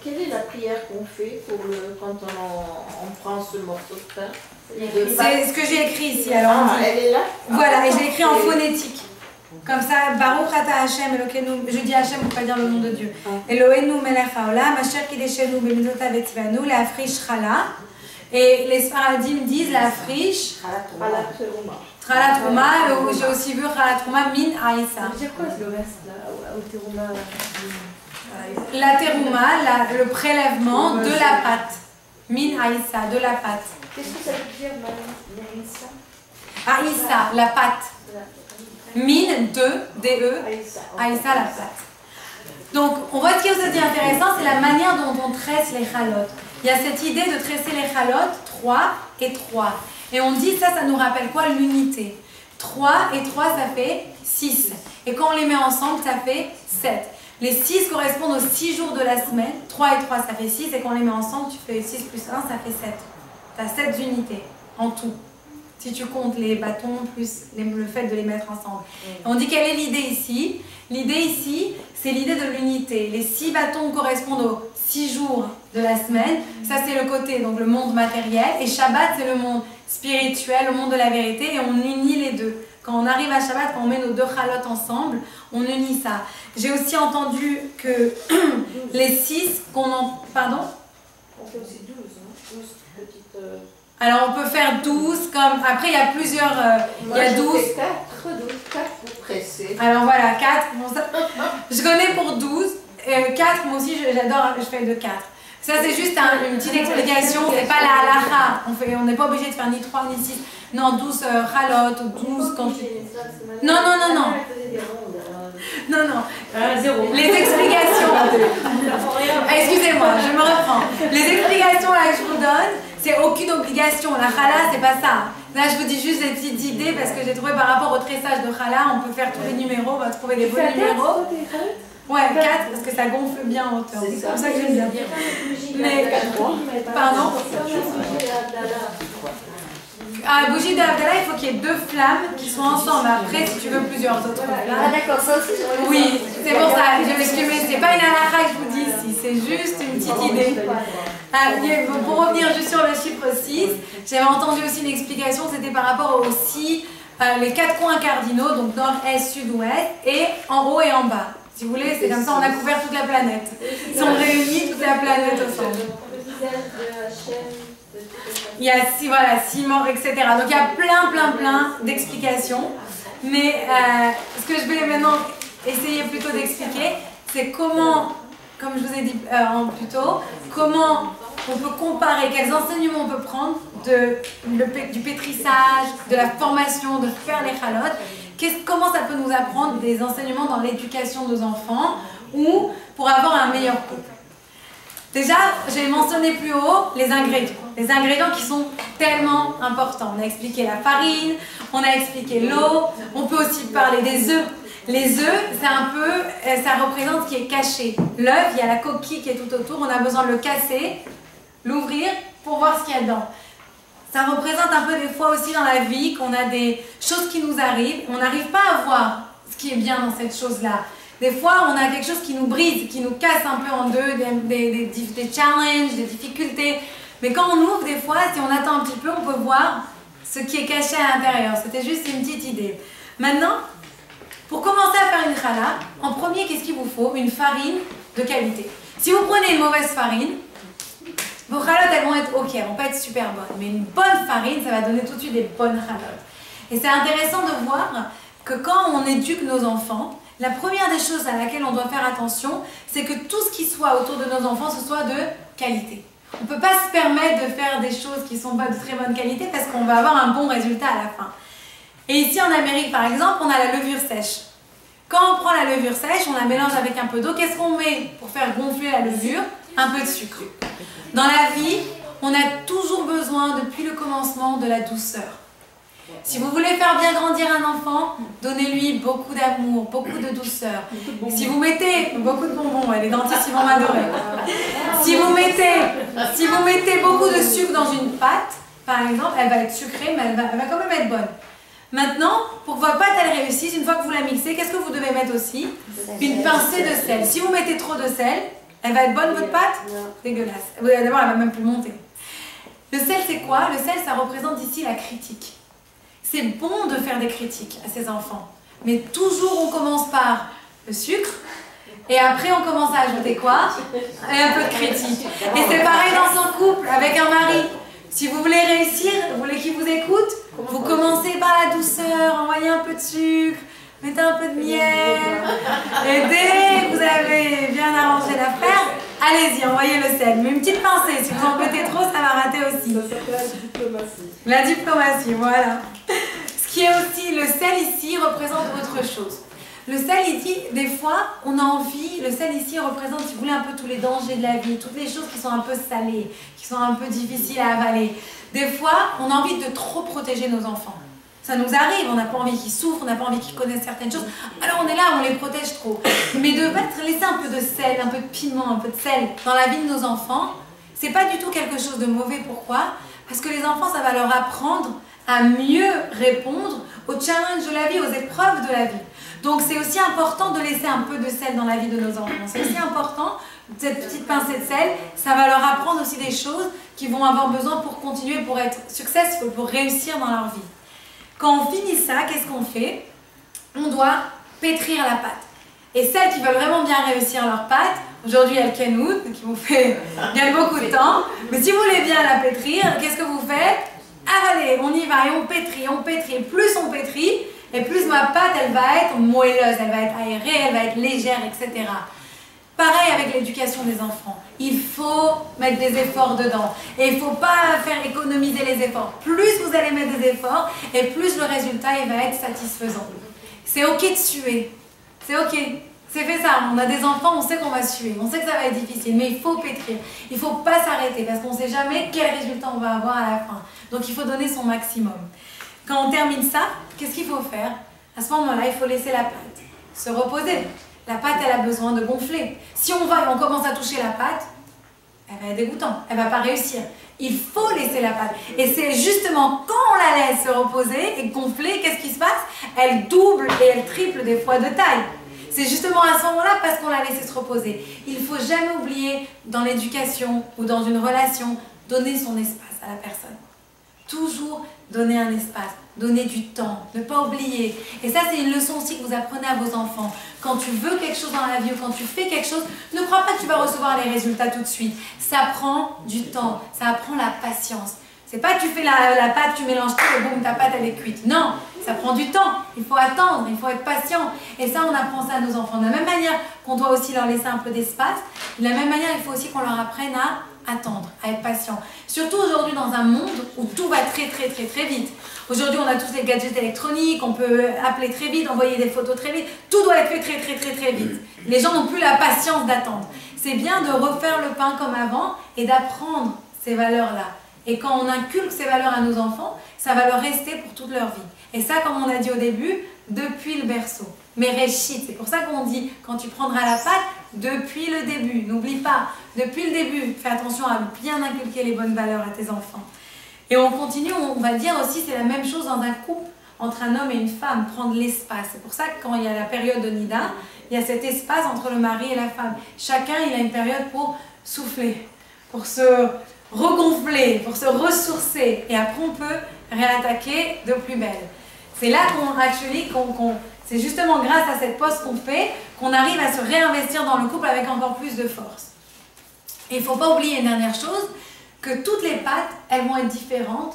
Quelle est la prière qu'on fait quand on prend ce morceau de pain? C'est ce que j'ai écrit ici. Alors elle est là? Voilà, et je l'ai écrit en phonétique. Comme ça, Baruch ata Hashem Elokeinu, je dis Hashem pour pas dire le nom de Dieu. Eloheinu melech haolam, asher kideshenu b'midotav v'tzivanu, le'afrish chala. Et les Sfaradim disent l'afrish, Chalat Trouma, j'ai aussi vu Chalat Trouma min Aïssa. C'est quoi le reste là, au terouma? La terouma, le prélèvement de la pâte. Min Aïssa, de la pâte. Qu'est-ce que ça veut dire, Aïssa? Aïssa, la pâte. Min, D-E, Aïssa, la pâte. Donc, on voit ce qui est aussi intéressant, c'est la manière dont on tresse les chalotes. Il y a cette idée de tresser les chalotes, 3 et 3. Et on dit ça nous rappelle quoi? L'unité. 3 et 3, ça fait 6. Et quand on les met ensemble, ça fait 7. Les 6 correspondent aux 6 jours de la semaine. 3 et 3, ça fait 6. Et quand on les met ensemble, tu fais 6 plus 1, ça fait 7. Tu as 7 unités en tout. Si tu comptes les bâtons plus le fait de les mettre ensemble. Et on dit quelle est l'idée ici? L'idée ici, c'est l'idée de l'unité. Les 6 bâtons correspondent aux 6 jours de la semaine. Ça, c'est le côté, donc le monde matériel. Et Shabbat, c'est le monde spirituel, le monde de la vérité. Et on unit les deux. Quand on arrive à Shabbat, quand on met nos deux chalotes ensemble, on unit ça. J'ai aussi entendu que les 6 qu'on en... Pardon? On fait aussi 12, hein? 12 petites... Alors on peut faire 12 comme... Après il y a plusieurs... il y a 12... 4 pour presser. Alors voilà, 4. Bon, ça... Je connais pour 12. 4, moi aussi j'adore, je fais de 4. Ça c'est juste une petite explication, c'est pas la halakha. On n'est pas obligé de faire ni 3 ni 6. Non, 12 chalotes ou 12 quand tu... Non, non, non, non. Non, non. Les explications... Excusez-moi, je me reprends. Les explications là que je vous donne, c'est aucune obligation. La chala, c'est pas ça. Là, je vous dis juste des petites idées parce que j'ai trouvé par rapport au tressage de chala, on peut faire tous les numéros, on va trouver des beaux numéros. Ouais, 4 parce que ça gonfle bien en hauteur. C'est comme ça que j'aime bien. Mais... Pardon? À la bougie d'Abdallah, il faut qu'il y ait 2 flammes qui soient ensemble. Après, si tu veux plusieurs autres flammes. Ah d'accord, ça aussi. Oui, c'est pour ça. Je m'excuse, c'est pas une halakha que je vous dis ici, c'est juste une petite idée. Pour revenir juste sur le chiffre 6, j'avais entendu aussi une explication, c'était par rapport aussi les 4 coins cardinaux, donc nord, est, sud, ouest, et en haut et en bas. Si vous voulez, c'est comme ça, on a couvert toute la planète. Si on réunit toute la planète ensemble. Il y a 6 morts, etc. Donc il y a plein d'explications. Mais ce que je vais maintenant essayer plutôt d'expliquer, c'est comment, comme je vous ai dit plus tôt, comment on peut comparer, quels enseignements on peut prendre du pétrissage, de la formation, de faire les chalotes. Comment ça peut nous apprendre des enseignements dans l'éducation de nos enfants ou pour avoir un meilleur couple. Déjà, j'ai mentionné plus haut les ingrédients. Les ingrédients qui sont tellement importants. On a expliqué la farine, on a expliqué l'eau, on peut aussi parler des œufs. Les œufs, c'est un peu, ça représente ce qui est caché. L'œuf, il y a la coquille qui est tout autour, on a besoin de le casser, l'ouvrir pour voir ce qu'il y a dedans. Ça représente un peu des fois aussi dans la vie qu'on a des choses qui nous arrivent, on n'arrive pas à voir ce qui est bien dans cette chose-là. Des fois, on a quelque chose qui nous brise, qui nous casse un peu en deux, des challenges, des difficultés. Mais quand on ouvre, des fois, si on attend un petit peu, on peut voir ce qui est caché à l'intérieur. C'était juste une petite idée. Maintenant, pour commencer à faire une challah, en premier, qu'est-ce qu'il vous faut? Une farine de qualité. Si vous prenez une mauvaise farine, vos chalotes, elles vont être ok, elles vont pas être super bonnes. Mais une bonne farine, ça va donner tout de suite des bonnes chalotes. Et c'est intéressant de voir que quand on éduque nos enfants, la première des choses à laquelle on doit faire attention, c'est que tout ce qui soit autour de nos enfants, ce soit de qualité. On ne peut pas se permettre de faire des choses qui ne sont pas de très bonne qualité parce qu'on va avoir un bon résultat à la fin. Et ici en Amérique, par exemple, on a la levure sèche. Quand on prend la levure sèche, on la mélange avec un peu d'eau. Qu'est-ce qu'on met pour faire gonfler la levure? Un peu de sucre. Dans la vie, on a toujours besoin, depuis le commencement, de la douceur. Si vous voulez faire bien grandir un enfant, donnez-lui beaucoup d'amour, beaucoup de douceur. Si vous mettez beaucoup de bonbons, les dentistes ils vont m'adorer. Si vous mettez beaucoup de sucre dans une pâte, par exemple, elle va être sucrée, mais elle va quand même être bonne. Maintenant, pour que votre pâte elle réussisse, une fois que vous la mixez, qu'est-ce que vous devez mettre aussi? Une pincée de sel. Si vous mettez trop de sel, Elle va être bonne, votre pâte? Non. Dégueulasse. D'abord, elle va même plus monter. Le sel, c'est quoi? Le sel, ça représente ici la critique. C'est bon de faire des critiques à ses enfants. Mais toujours, on commence par le sucre. Et après, on commence à ajouter quoi? Et un peu de critique. Et c'est pareil dans son couple, avec un mari. Si vous voulez réussir, vous voulez qu'il vous écoute, vous commencez par la douceur, envoyez un peu de sucre, mettez un peu de miel. Et dès que vous avez bien arrangé l'affaire, allez-y, envoyez le sel. Mais une petite pincée, si vous en mettez trop, ça va rater aussi. Ça s'appelle la diplomatie. La diplomatie, voilà. Ce qui est aussi, le sel ici représente autre chose. Le sel ici, des fois, on a envie, le sel ici représente, si vous voulez, un peu tous les dangers de la vie, toutes les choses qui sont un peu salées, qui sont un peu difficiles à avaler. Des fois, on a envie de trop protéger nos enfants. Ça nous arrive, on n'a pas envie qu'ils souffrent, on n'a pas envie qu'ils connaissent certaines choses. Alors on est là, on les protège trop. Mais de laisser un peu de sel, un peu de piment, un peu de sel dans la vie de nos enfants, c'est pas du tout quelque chose de mauvais. Pourquoi? Parce que les enfants, ça va leur apprendre à mieux répondre aux challenges de la vie, aux épreuves de la vie. Donc c'est aussi important de laisser un peu de sel dans la vie de nos enfants. C'est aussi important, cette petite pincée de sel, ça va leur apprendre aussi des choses qu'ils vont avoir besoin pour continuer, pour être successful, pour réussir dans leur vie. Quand on finit ça, qu'est-ce qu'on fait? On doit pétrir la pâte. Et celles qui veulent vraiment bien réussir leur pâte, aujourd'hui il y a le Kenwood qui vous fait gagner beaucoup de temps, mais si vous voulez bien la pétrir, qu'est-ce que vous faites? Allez, on y va et on pétrit, on pétrit. Plus on pétrit, et plus ma pâte, elle va être moelleuse, elle va être aérée, elle va être légère, etc. Pareil avec l'éducation des enfants. Il faut mettre des efforts dedans. Et il ne faut pas faire économiser les efforts. Plus vous allez mettre des efforts, et plus le résultat il va être satisfaisant. C'est ok de suer. C'est ok. C'est fait ça. On a des enfants, on sait qu'on va suer. On sait que ça va être difficile, mais il faut pétrir. Il ne faut pas s'arrêter parce qu'on ne sait jamais quel résultat on va avoir à la fin. Donc il faut donner son maximum. Quand on termine ça, qu'est-ce qu'il faut faire? À ce moment-là, il faut laisser la pâte se reposer. La pâte, elle a besoin de gonfler. Si on va et on commence à toucher la pâte, elle va être dégoûtante, elle ne va pas réussir. Il faut laisser la pâte. Et c'est justement quand on la laisse se reposer et gonfler, qu'est-ce qui se passe? Elle double et elle triple des fois de taille. C'est justement à ce moment-là parce qu'on l'a laissé se reposer. Il ne faut jamais oublier dans l'éducation ou dans une relation, donner son espace à la personne. Toujours donner un espace, donner du temps, ne pas oublier. Et ça, c'est une leçon aussi que vous apprenez à vos enfants. Quand tu veux quelque chose dans la vie ou quand tu fais quelque chose, ne crois pas que tu vas recevoir les résultats tout de suite. Ça prend du temps, ça apprend la patience. C'est pas que tu fais la pâte, tu mélanges tout et boum, ta pâte elle est cuite. Non, ça prend du temps, il faut attendre, il faut être patient. Et ça, on apprend ça à nos enfants. De la même manière qu'on doit aussi leur laisser un peu d'espace, de la même manière, il faut aussi qu'on leur apprenne à attendre, à être patient. Surtout aujourd'hui dans un monde où tout va très vite. Aujourd'hui, on a tous les gadgets électroniques, on peut appeler très vite, envoyer des photos très vite. Tout doit être fait très vite. Les gens n'ont plus la patience d'attendre. C'est bien de refaire le pain comme avant et d'apprendre ces valeurs-là. Et quand on inculque ces valeurs à nos enfants, ça va leur rester pour toute leur vie. Et ça, comme on a dit au début, depuis le berceau. Mais réchit, c'est pour ça qu'on dit, quand tu prendras la pâte, depuis le début. N'oublie pas, depuis le début, fais attention à bien inculquer les bonnes valeurs à tes enfants. Et on continue, on va dire aussi, c'est la même chose dans un couple, entre un homme et une femme, prendre l'espace. C'est pour ça que quand il y a la période de Nida, il y a cet espace entre le mari et la femme. Chacun, il a une période pour souffler, pour se regonfler, pour se ressourcer. Et après, on peut réattaquer de plus belle. C'est là c'est justement grâce à cette pause qu'on fait qu'on arrive à se réinvestir dans le couple avec encore plus de force. Et il ne faut pas oublier une dernière chose, que toutes les pâtes, elles vont être différentes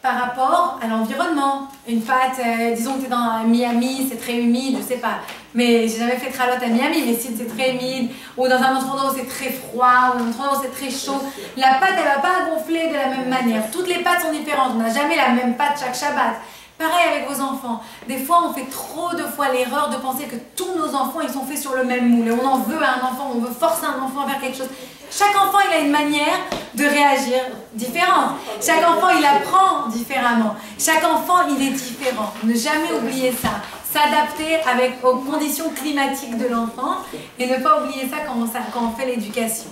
par rapport à l'environnement. Une pâte, disons que tu es dans Miami, c'est très humide, je sais pas, mais j'ai jamais fait de ralotte à Miami, mais si c'est très humide, ou dans un autre endroit où c'est très froid, ou dans un autre endroit où c'est très chaud, la pâte, elle va pas gonfler de la même manière. Toutes les pâtes sont différentes, on n'a jamais la même pâte chaque Shabbat. Pareil avec vos enfants. Des fois, on fait trop de fois l'erreur de penser que tous nos enfants, ils sont faits sur le même moule. Et on en veut à un enfant, on veut forcer un enfant à faire quelque chose. Chaque enfant, il a une manière de réagir différente. Chaque enfant, il apprend différemment. Chaque enfant, il est différent. Ne jamais oublier ça. S'adapter aux conditions climatiques de l'enfant et ne pas oublier ça quand on fait l'éducation.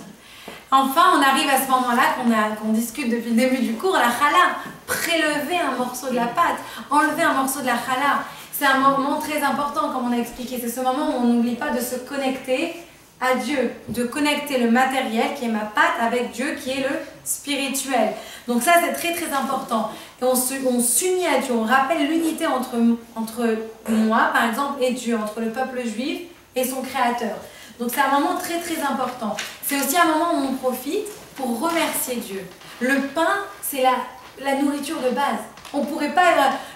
Enfin, on arrive à ce moment-là qu'on discute depuis le début du cours, la challah. Prélever un morceau de la pâte, enlever un morceau de la challah. C'est un moment très important, comme on a expliqué. C'est ce moment où on n'oublie pas de se connecter à Dieu, de connecter le matériel qui est ma pâte avec Dieu qui est le spirituel. Donc ça c'est très très important. Et on s'unit à Dieu, on rappelle l'unité entre moi par exemple et Dieu, entre le peuple juif et son créateur. Donc c'est un moment très très important. C'est aussi un moment où on profite pour remercier Dieu. Le pain c'est la nourriture de base. On pourrait pas,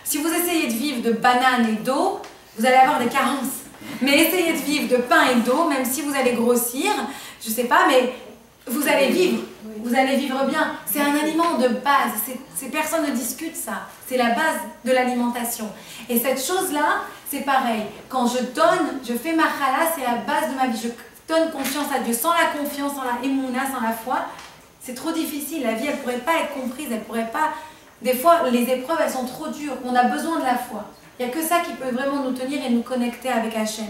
si vous essayez de vivre de bananes et d'eau, vous allez avoir des carences. Mais essayez de vivre de pain et d'eau, même si vous allez grossir, je sais pas, mais vous allez vivre. Vous allez vivre bien. C'est un aliment de base. Ces personnes ne discutent ça. C'est la base de l'alimentation. Et cette chose-là, c'est pareil. Quand je donne, je fais ma chala, c'est la base de ma vie. Je donne confiance à Dieu. Sans la confiance, sans la émouna, sans la foi, c'est trop difficile. La vie, elle ne pourrait pas être comprise. Elle pourrait pas... Des fois, les épreuves, elles sont trop dures. On a besoin de la foi. Il n'y a que ça qui peut vraiment nous tenir et nous connecter avec Hachem.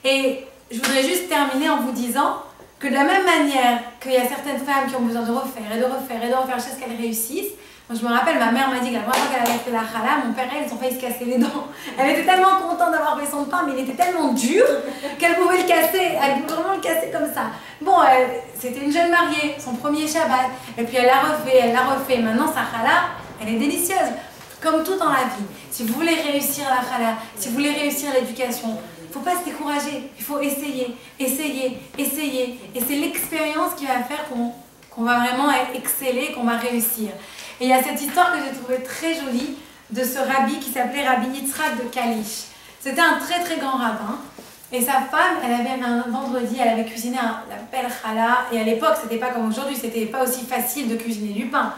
Et je voudrais juste terminer en vous disant que de la même manière qu'il y a certaines femmes qui ont besoin de refaire et de refaire et de refaire jusqu'à ce qu'elles réussissent. Moi, je me rappelle, ma mère m'a dit que la première fois qu'elle avait fait la chala, mon père et elle, ils ont failli se casser les dents. Elle était tellement contente d'avoir fait son pain, mais il était tellement dur qu'elle pouvait le casser. Elle pouvait vraiment le casser comme ça. Bon, c'était une jeune mariée, son premier Shabbat. Et puis elle l'a refait, elle l'a refait. Maintenant, sa chala, elle est délicieuse. Comme tout dans la vie. Si vous voulez réussir la chala, si vous voulez réussir l'éducation, il ne faut pas se décourager. Il faut essayer, essayer, essayer. Et c'est l'expérience qui va faire qu'on va vraiment exceller, qu'on va réussir. Et il y a cette histoire que j'ai trouvée très jolie de ce rabbi qui s'appelait Rabbi Yitzhak de Kalish. C'était un très très grand rabbin. Et sa femme, elle avait un vendredi, elle avait cuisiné la belle chala. Et à l'époque, c'était pas comme aujourd'hui, c'était pas aussi facile de cuisiner du pain.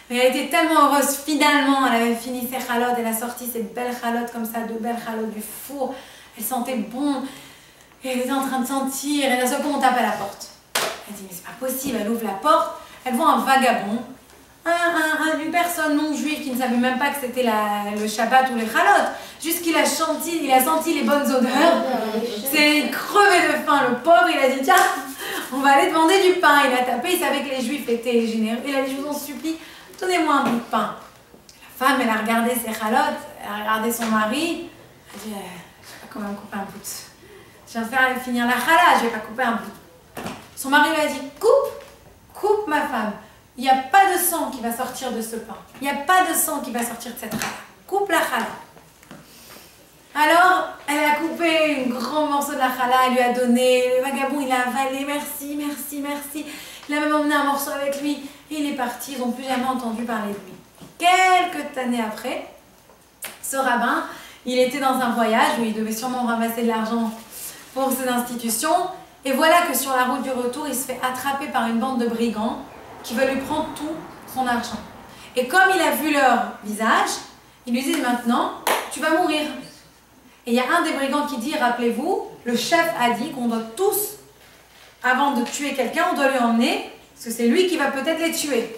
Mais elle était tellement heureuse, finalement, elle avait fini ses chalotes, elle a sorti ces belles chalotes comme ça, deux belles chalotes du four. Elle sentait bon, et elle était en train de sentir, et d'un seul coup, on tape à la porte. Elle dit, mais c'est pas possible, elle ouvre la porte, elle voit un vagabond, une personne non juive qui ne savait même pas que c'était le Shabbat ou les chalotes, juste qu'il a senti les bonnes odeurs. C'est crevé de faim, le pauvre, il a dit, tiens, on va aller demander du pain. Il a tapé, il savait que les juifs étaient généreux, il a dit, je vous en supplie, donnez-moi un bout de pain. La femme, elle a regardé ses chalotes, elle a regardé son mari. Elle a dit, je vais pas quand même couper un bout. Je viens de faire finir la chala, je vais pas couper un bout. Son mari lui a dit, coupe ma femme. Il n'y a pas de sang qui va sortir de ce pain. Il n'y a pas de sang qui va sortir de cette chala. Coupe la chala. Alors, elle a coupé un grand morceau de la chala, elle lui a donné. Le vagabond, il a avalé, merci, merci, merci. Il a même emmené un morceau avec lui. Et il est parti, ils n'ont plus jamais entendu parler de lui. Quelques années après, ce rabbin, il était dans un voyage où il devait sûrement ramasser de l'argent pour ses institutions. Et voilà que sur la route du retour, il se fait attraper par une bande de brigands qui veut lui prendre tout son argent. Et comme il a vu leur visage, il lui dit maintenant, tu vas mourir. Et il y a un des brigands qui dit, rappelez-vous, le chef a dit qu'on doit tous, avant de tuer quelqu'un, on doit lui emmener, parce que c'est lui qui va peut-être les tuer.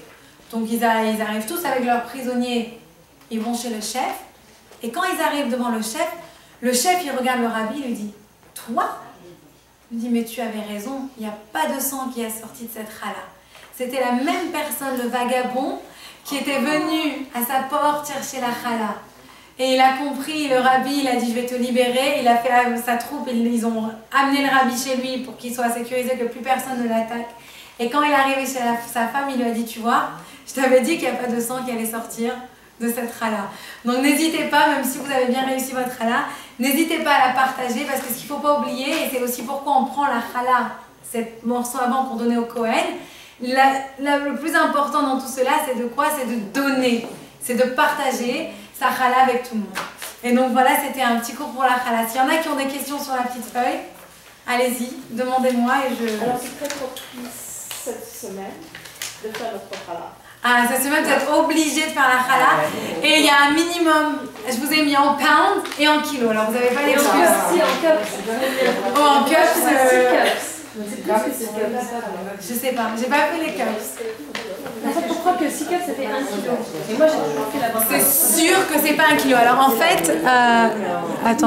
Donc ils arrivent tous avec leurs prisonniers, ils vont chez le chef, et quand ils arrivent devant le chef, il regarde le rabbi, il lui dit, toi? Il lui dit, mais tu avais raison, il n'y a pas de sang qui est sorti de cette chala. C'était la même personne, le vagabond, qui était venu à sa porte chercher la chala. Et il a compris, le rabbi, il a dit, je vais te libérer. Il a fait sa troupe, ils ont amené le rabbi chez lui pour qu'il soit sécurisé, que plus personne ne l'attaque. Et quand il est arrivé chez sa femme, il lui a dit, tu vois, je t'avais dit qu'il n'y a pas de sang qui allait sortir de cette chala. Donc n'hésitez pas, même si vous avez bien réussi votre chala, n'hésitez pas à la partager, parce que ce qu'il ne faut pas oublier, et c'est aussi pourquoi on prend la chala, cet morceau avant qu'on donnait au Kohen, le plus important dans tout cela, c'est de quoi? C'est de donner, c'est de partager sa chala avec tout le monde. Et donc voilà, c'était un petit cours pour la chala. S'il y en a qui ont des questions sur la petite feuille, allez-y, demandez-moi et je... Alors c'est très pour cette semaine de faire notre chala. Ah, cette semaine, vous êtes obligés de faire la chala. Et il y a un minimum, je vous ai mis en pounds et en kilos. Alors vous n'avez pas les Si, en cups. Oh, en cups, Je je sais pas, j'ai pas fait les cups. En fait, je crois que 6 cups, ça fait 1 kilo. Et moi, j'ai toujours fait la bonne. C'est sûr que c'est pas 1 kilo. Alors en fait, attends.